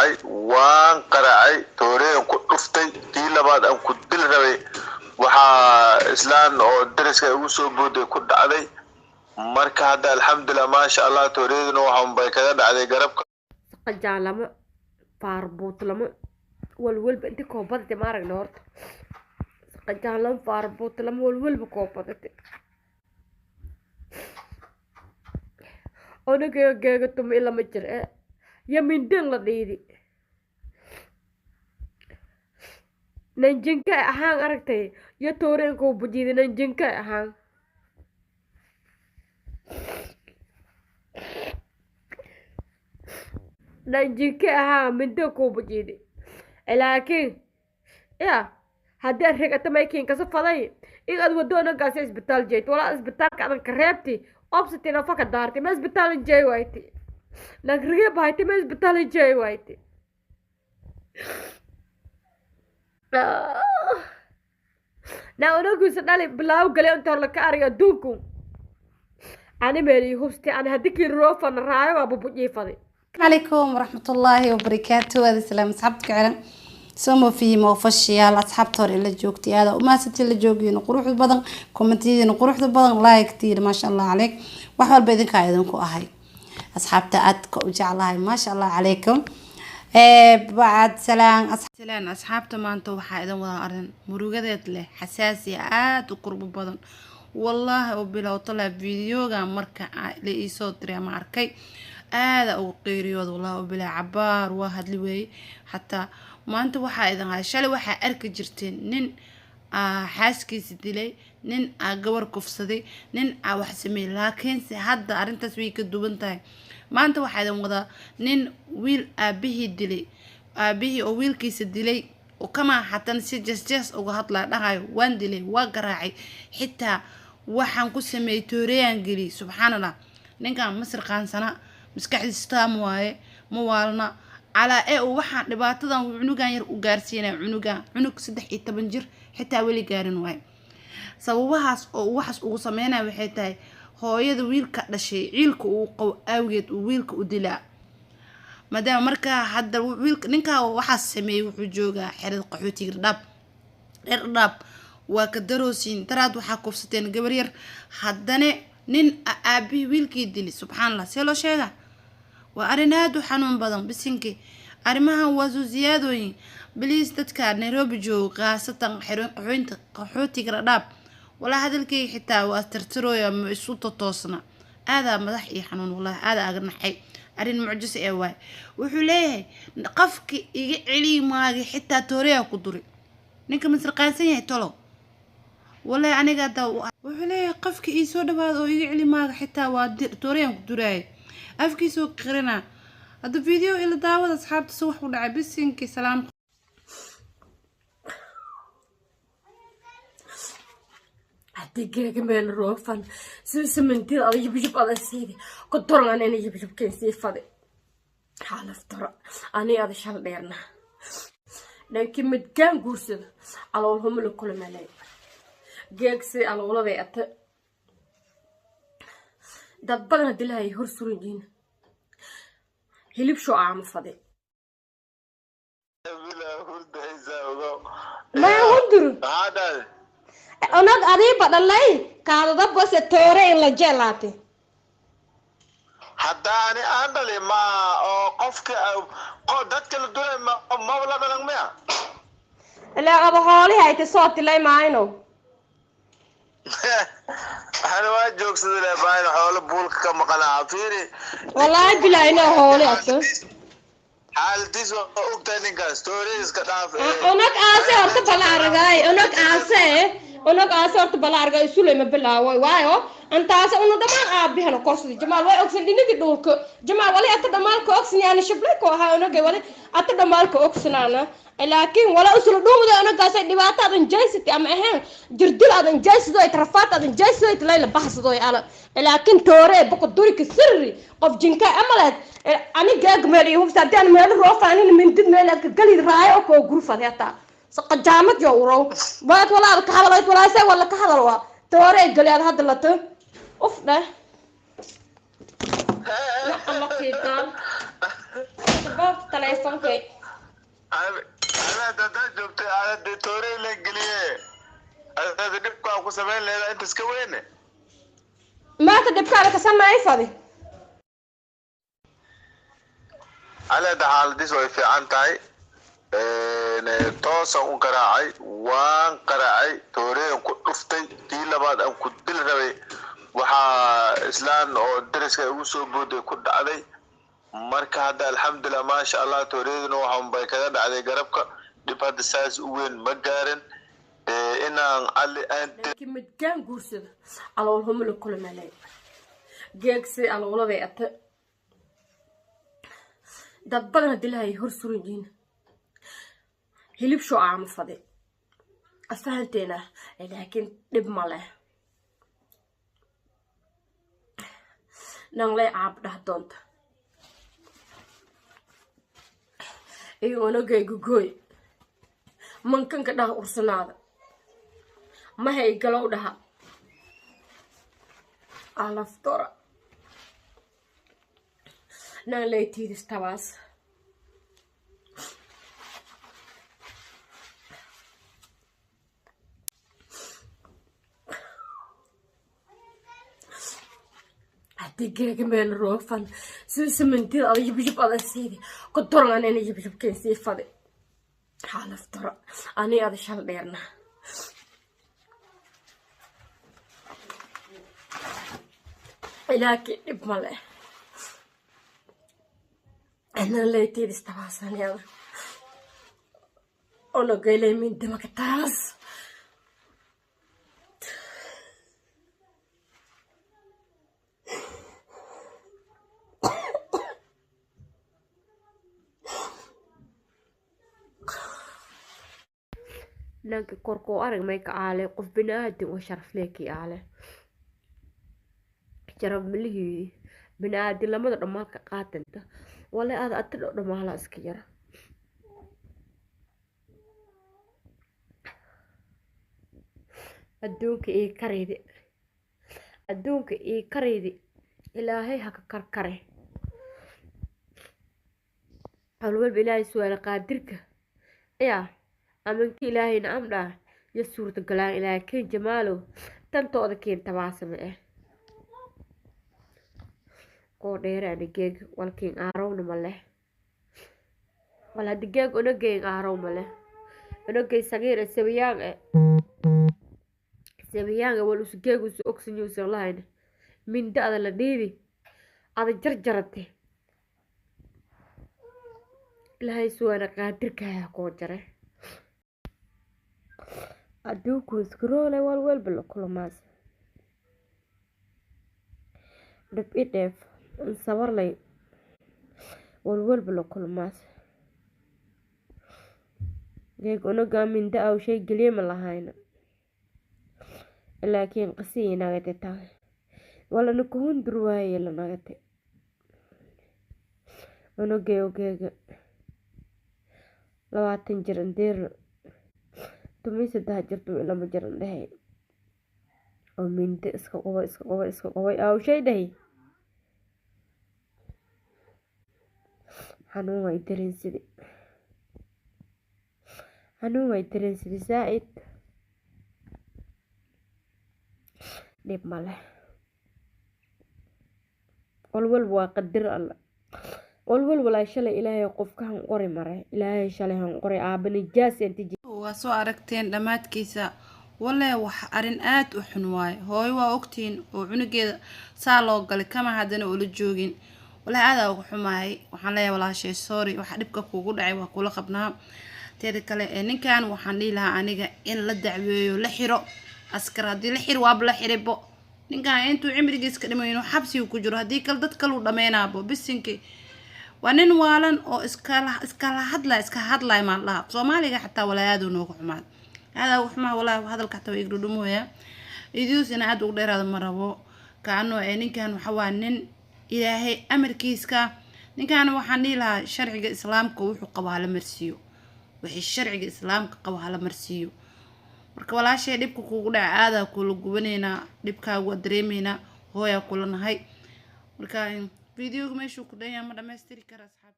dhacay waan qaracay tooreen ku dhuftay tii labaad aan ku dil rabay waxaa islaan oo dariska ugu soo booday ku dhacday marka hadda alxamdulillah maasha allah tooreeduna waxaan bay kaga dhacday garabka qajaalamo faarbuutlamo walwalba inta koobadda ma aragna horta qajaalamo faarbuutlamo walwalba koobadda ona geega tuma ila ma jir yamindin la dhiidi nanjinka ahaan aragtay yo tooreenka u bujiida nanjinka ahaan nanjinka ahaan minda ku bujiida laakiin ya haddii aad regata maykiin kasa faday in aad wadoonankaasi isbitaal jeed walaa isbitaalka adan ka reebti obsitina faka daarti ma isbitaalin jey wayti nagrige bahayti ma isbitaalin jey wayti na onaguisa dhali bilaaw gale inta la ka ariga adduunku ani meeli hubsti ani haddii roofan raayo waa bubujiifaday عليكم ورحمة الله وبركاته. هذا السلام أصحابك علم سمو فيه موفشيال أصحاب طور إلا جوكتي هذا وما ستي إلا جوكي نقروح البضن كومنتي نقروح البضن لايك كتير ما شاء الله عليك وحوال بيدن كايدنكو أهي أصحاب تأتكو وجعلها ما شاء الله عليكم. بعد سلام أصحاب تمانتو وحايدن ولا أرن مروقات له حساسيات وقرب البضن والله وبلا وطلع فيديو مركا لإي صوت ريا معركي هذا أو قيريود والله وبلا عبار واحد لوي حتى ما أنت واحد إذا هالشلة واحد أرك جرتين نن حاسكي سدلي نن جوار كفصدي نن واحد سمي لكن هذا أرنت سوي كدوبن تاي ما أنت واحد وضع نن ويل أبيه دلي أبيه أو ويل كيس دلي وكما حتى نسجس أو هطلع نهاي وان دلي وقراعي حتى waxaan ku sameeyay tooreyaan gali subxaanallah ninkan masir qaan sana maskaxdiisa waaye ma waalna ala waxaan dhibaatadan cunugan yar u gaarsiinay cunug 13 jir xitaa wali gaarin waay sababahaas oo waxas ugu sameynay waxay tahay hooyada wiilka dhashay ciilka uu qow awgeed uu wiilka u dilaa maadaama marka hadda wiilka ninka waxa sameeyay wuxuu joogaa xirad qaxootiga dhab waa ka daroosin taraad waxa kufsateen gabar yar haddana nin aabi wiilkii dili subxaanallah see loo sheega waa arrin aad u xanuun badan bisinki arrimahan waa soo ziyaadooyin biliis dadka Nairobi jooga qaasatan qaxootiga dhab wala hadalkii xitaa waa tirtirooya ma isu toosna aada madax iyo xanuun wallahi aada agnaxay arrin mucjis ee waay wuxuu leeyahay qafki iga celi maagi xitaa tooreya ku duri ninka masir qaansan yahay tolo والله أنا قاعدة وحليه قفك إيسو دباد أو يجعلي ما حتى وادير تورين كدراي أفكي سوق قرنا هذا فيديو إلى دعوة أصحاب تصوح ولا بسينك سلام هديك كمان روفان سمنتي أو يجيب على سيدي قدرنا أنا يجيب كيسي فاضي حالف ترى أنا هذا شاب بيرنا لكن متكان قرصد على هم الكل ملاي geegsi alwaladay ata dad badan hadii lahay hor surin hilib soo aama fadhi ma hundur hada anad ariba dhalay kaadada bose toore in la jelaate haddaani aan dhalay ma oo qofka dadka la duray ma wala dhalan ma la aba hooli hayte soo tilay maayno أنا واجوك سيدنا باين حول بولك كم قناة فيري والله بلا إنه هولي أصلا حالتي سو أكتني كاستوريز كتاف أناك آسي أرت بلا رجاي أناك آسي أرت بلا رجاي سليم بلا وايو أنت آسي أنو دمان أبي هنا كورسي جمال واي أكسن دينك دوك جمال ولي أتدمال كوكسن يعني شبلك وها أناك ولي أتدمال كوكسن أنا لكن ولا أصل دوم ده أنا قاسي دبعت أذن جايستي أما إحنا جردل أذن جايست ده ترفعت أذن جايست ده تلاقي البحث ده على لكن توري بقدري كسري قف جنكا أملت أنا جاك مري هو سبتي أنا مال روف أنا من تد مالك قلي راي أو غرفة هذا سق جامد جورو بعد ولا كهذا ولا سي ولا كهذا وا توري قلي هذا لته أوف ده لا الله كيدان بابت تليفونكي أنا دا جبت على الدكتورة الإنجليزية أنا دبكة أكو سمين لها أنت سكوينه ما تدبك على كسمة أي فاضي على ده حال دي سوي في عنتاي توسا وقراعي وان قراعي تورين كفتي تي لباد أم كدل ربي وحا إسلام أو درس كيوسو بودي كد علي marka hadda alxamdulilah maasha allah tooreeduna waxaan bay kaga dhacday garabka dhib hadda saas u weyn ma gaarin inaan ali laakiin midkaan guursada aloolhuma la kula malay geegsi alooladay ata dad badan hadii lahay hor suranjiin hilib soo aama fadi asfahanteena laakiin dhib ma leh nang lay caab dhahdoonta أنا جاي جوي ممكن كده أرسناده ما هي قلوا ده على فطرة ناليتي دستواس دقيقة كمان روفان سمنتي أنا يجيب على سيدي قدرنا أنا يجيب كيسي فاضي حال افترى أنا هذا شال ديرنا لكن بماله أنا ليتي استواسني أنا قايلة من دمك التاس نانك كوركو أرق مايك عالي قف بنادم وشرف ليكي عالي جرب مليه بنادم لما درمالك قاتلته ولا هذا أتلو درمالا اسكيرا أدونك إيه كريدي أدونك إيه كريدي إلهي هكا كركري حلوة بلاي سؤال قادرك يا أمنك إلهي نعم لا يسور تقلان إلهي كين جماله تنطو ذكين تباسم إيه قو دير أنا جيج والكين آرون ماله ولا دقيق أنا جيج آرون ماله أنا جيج صغير سبيان سبيان ولو سجيج وسوكسن يوسر لاين من دا هذا لديدي هذا جرجرتي إلهي سوانا قادرك يا كوجره أدوكو سكرولي والويل بلو كل ماس دب إدف نصور لي والويل بلو كل ماس جيك أنو من دا أو شي قليم اللهاينا لكن قسي ناغتي تاغي ولا نكون درواي يلا ناغتي أنو جيو جيك لو عتنجر ندير تمي سده جرتو إلا مجرن دهي أو من دي اسكا قوي أو شي دهي حنو ما يدرين سيدي زائد ديب ماله والول وقدر الله والول ولا شلي إلهي قفك هنقري مره إلهي شلي هنقري آبني جاسي انتجي واسو aragteen dhamaadkiisa wallahi wax arin aad u xun waay hooy waa ogtiin oo cunugeeda saa loo galay kama hadana ula joogin wallahi aad ugu xumaay waxaan leeyahay walaashay sorry waxa dhibka kugu dhacay waa kula qabnaa teeda kale ninkan waxaan leeyahay aniga in la dacweeyo la xiro askar hadii la xiro waa la xiribo ninkan intuu cimrigiisa ka dhimayo xabsi ku jiro hadii kale dad kale u dhameenaabo bisinki وأنن والن أو إسكال ما الله صومالي حتى ولا يدو نوك حماد هذا وحما ولا هذا الكحتوى يقولوا مويا يدوس أنا عاد وقدر هذا مرة كأنه يعني كان حوانن إلهي أمر كيسكا نكان وحني لها شرع الإسلام كوح قبها مرسيو وحي الشرع الإسلام قبها مرسيو marka walaashay dhibku kugu dhaca aada kula gubanayna dhibka waa dareemayna hooya kulanahay marka video meeshu ku dhayaa ma dhameystiri kara asxaab